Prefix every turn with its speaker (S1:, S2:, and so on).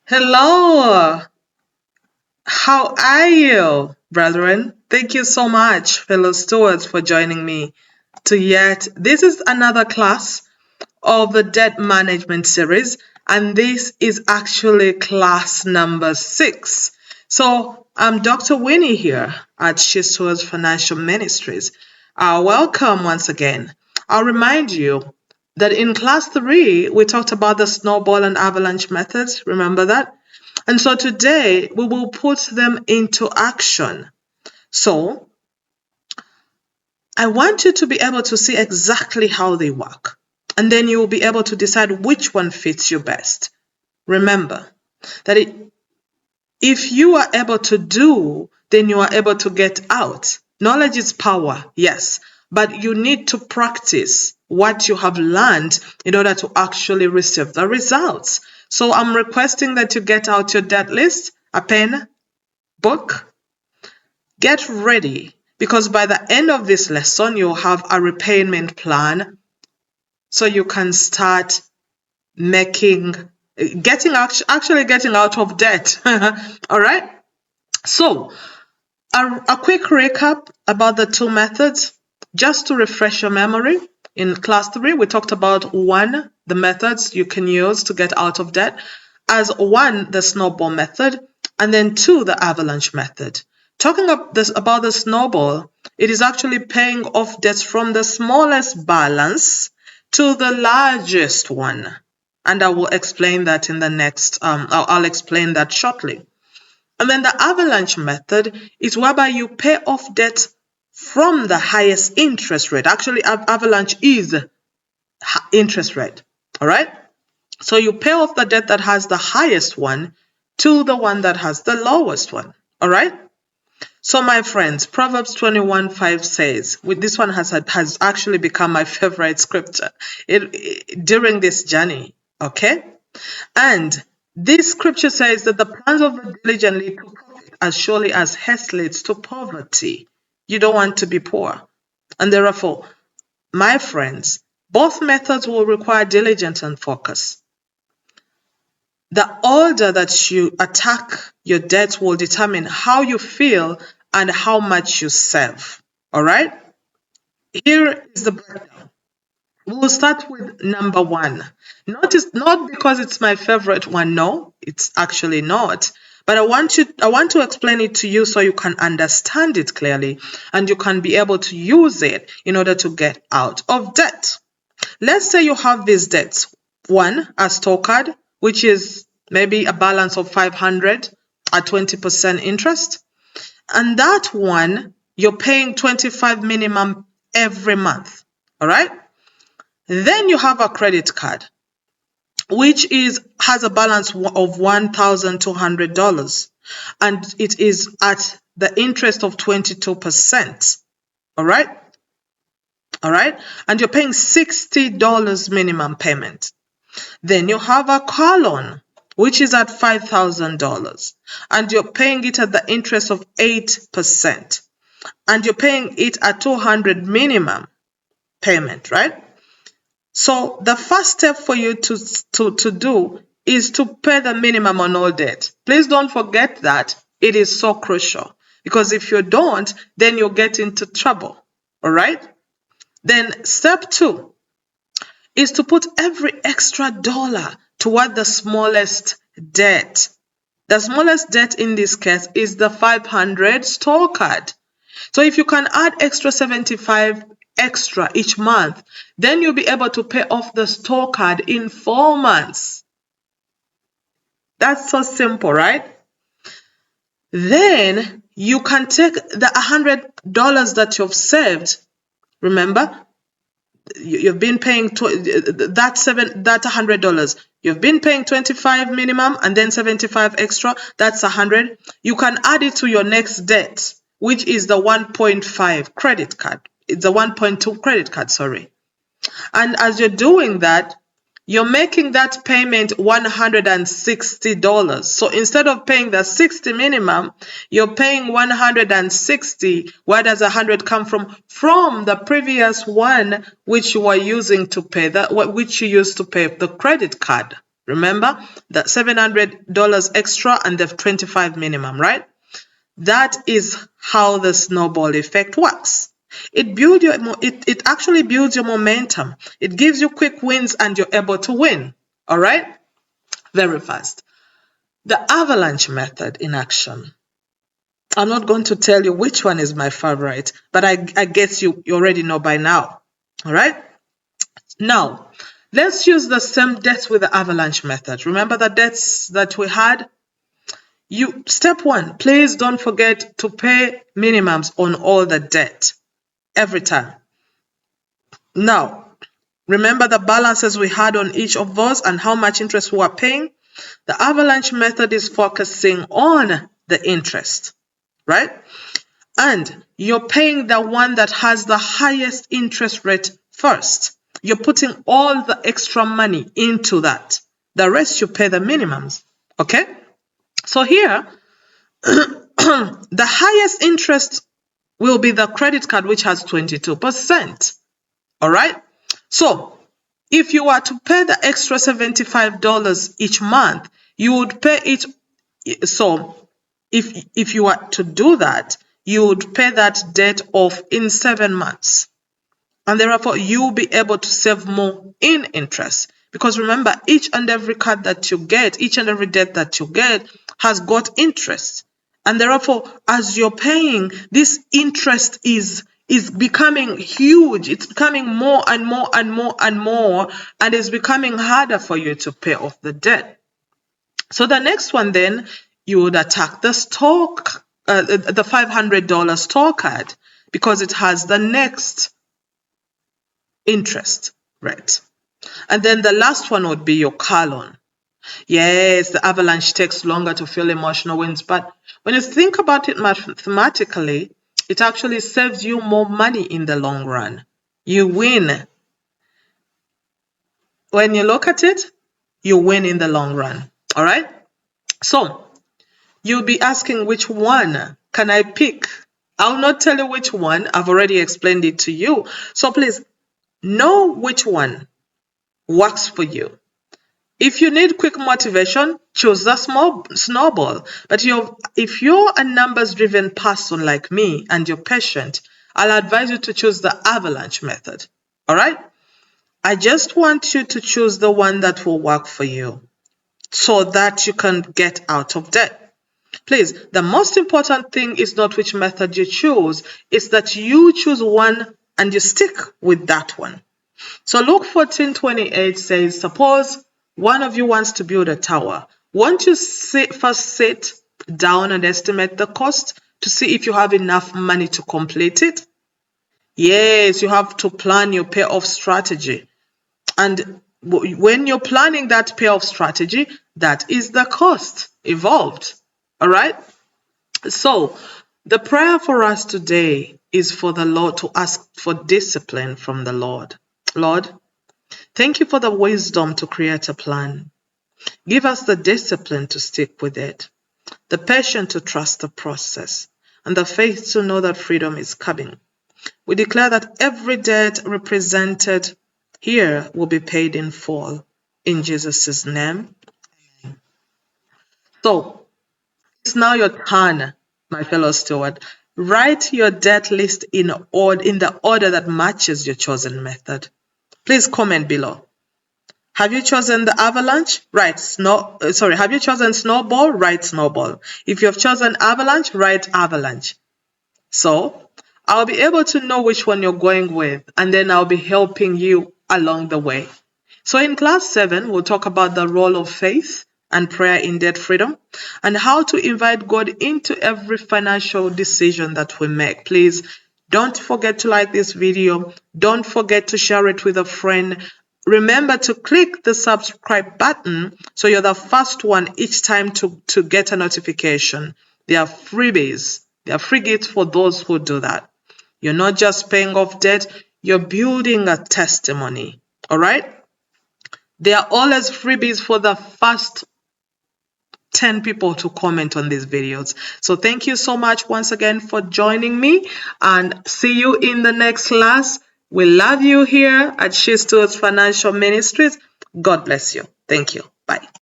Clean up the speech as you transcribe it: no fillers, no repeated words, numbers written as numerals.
S1: Hello, how are you, brethren? Thank you so much, fellow stewards, for joining me to yet. This is another class of the debt management series, and this is actually class number 6. So I'm Dr. Winnie here at SheStewards Financial Ministries. Welcome once again. I'll remind you that in class 3, we talked about the snowball and avalanche methods. Remember that? And so today we will put them into action. So I want you to be able to see exactly how they work. And then you will be able to decide which one fits you best. Remember that if you are able to do, then you are able to get out. Knowledge is power, yes, but you need to practice what you have learned in order to actually receive the results. So I'm requesting that you get out your debt list, a pen, book, get ready, because by the end of this lesson, you'll have a repayment plan so you can start getting out of debt. All right. So a quick recap about the two methods, just to refresh your memory. In class 3, we talked about 1, the methods you can use to get out of debt, as 1, the snowball method, and then 2, the avalanche method. Talking about the snowball, it is actually paying off debts from the smallest balance to the largest one. And I will explain that in the next, I'll explain that shortly. And then the avalanche method is whereby you pay off debt from the highest interest rate. Actually, avalanche is interest rate. All right. So you pay off the debt that has the highest one to the one that has the lowest one. All right. So my friends, Proverbs 21:5 says, this one has actually become my favorite scripture during this journey. Okay. And this scripture says that the plans of the diligent lead to profit as surely as haste leads to poverty. You don't want to be poor. And therefore, my friends, both methods will require diligence and focus. The order that you attack your debt will determine how you feel and how much you save. All right? Here is the breakdown. We'll start with number 1. Notice, not because it's my favorite one, no, it's actually not. But I want to explain it to you so you can understand it clearly and you can be able to use it in order to get out of debt. Let's say you have these debts. 1, a store card, which is maybe a balance of 500 at 20% interest. And that one, you're paying 25 minimum every month. All right? Then you have a credit card, which has a balance of $1,200, and it is at the interest of 22%. All right? All right? And you're paying $60 minimum payment. Then you have a car loan, which is at $5,000, and you're paying it at the interest of 8%, and you're paying it at $200 minimum payment, right? So the first step for you to do is to pay the minimum on all debt. Please don't forget that. It is so crucial, because if you don't, then you'll get into trouble. All right? Then step 2 is to put every extra dollar toward the smallest debt. The smallest debt in this case is the 500 store card. So if you can add extra 75 extra each month, then you'll be able to pay off the store card in 4 months. That's so simple, right? Then you can take the $100 that you've saved. Remember, you've been paying that $100. You've been paying 25 minimum and then 75 extra. That's 100. You can add it to your next debt, which is the 1.5 credit card. It's a 1.2 credit card, sorry. And as you're doing that, you're making that payment $160. So instead of paying the 60 minimum, you're paying 160. Where does 100 come from? From the previous one, which you were using to pay which you used to pay the credit card. Remember that $700 extra and the 25 minimum, right? That is how the snowball effect works. It actually builds your momentum. It gives you quick wins and you're able to win. All right? Very fast. The avalanche method in action. I'm not going to tell you which one is my favorite, but I guess you already know by now. All right? Now, let's use the same debts with the avalanche method. Remember the debts that we had? Step 1, please don't forget to pay minimums on all the debt every time. Now, remember the balances we had on each of those and how much interest we are paying? The avalanche method is focusing on the interest, right? And you're paying the one that has the highest interest rate first. You're putting all the extra money into that. The rest you pay the minimums, okay? So here, the highest interest will be the credit card, which has 22%. All right? So if you were to pay the extra $75 each month, you would pay it. So if you were to do that, you would pay that debt off in 7 months. And therefore, you'll be able to save more in interest. Because remember, each and every card that you get, each and every debt that you get has got interest. And therefore, as you're paying, this interest is becoming huge. It's becoming more and more and more and more, and it's becoming harder for you to pay off the debt. So the next one then, you would attack the the $500 store card, because it has the next interest rate. And then the last one would be your car loan. Yes, the avalanche takes longer to feel emotional wins, but when you think about it mathematically, it actually saves you more money in the long run. You win. When you look at it, you win in the long run. All right? So, you'll be asking, which one can I pick? I'll not tell you which one. I've already explained it to you. So please, know which one works for you. If you need quick motivation, choose the snowball. But if you're a numbers-driven person like me and you're patient, I'll advise you to choose the avalanche method. All right? I just want you to choose the one that will work for you so that you can get out of debt. Please, the most important thing is not which method you choose, it's that you choose one and you stick with that one. So Luke 14:28 says, suppose one of you wants to build a tower. Won't you first sit down and estimate the cost to see if you have enough money to complete it? Yes, you have to plan your payoff strategy. And when you're planning that payoff strategy, that is the cost involved. All right? So the prayer for us today is for the Lord to ask for discipline from the Lord. Lord, thank you for the wisdom to create a plan. Give us the discipline to stick with it, the patience to trust the process, and the faith to know that freedom is coming. We declare that every debt represented here will be paid in full. In Jesus' name. So, it's now your turn, my fellow steward. Write your debt list in the order that matches your chosen method. Please comment below. Have you chosen the avalanche? Have you chosen snowball? Write snowball. If you have chosen avalanche, write avalanche. So I'll be able to know which one you're going with, and then I'll be helping you along the way. So in class 7, we'll talk about the role of faith and prayer in debt freedom, and how to invite God into every financial decision that we make. Please don't forget to like this video. Don't forget to share it with a friend. Remember to click the subscribe button so you're the first one each time to get a notification. There are freebies. There are free gifts for those who do that. You're not just paying off debt, you're building a testimony. All right? There are always freebies for the first 10 people to comment on these videos. So thank you so much once again for joining me, and see you in the next class. We love you here at SheStewards Financial Ministries. God bless you. Thank you. Bye.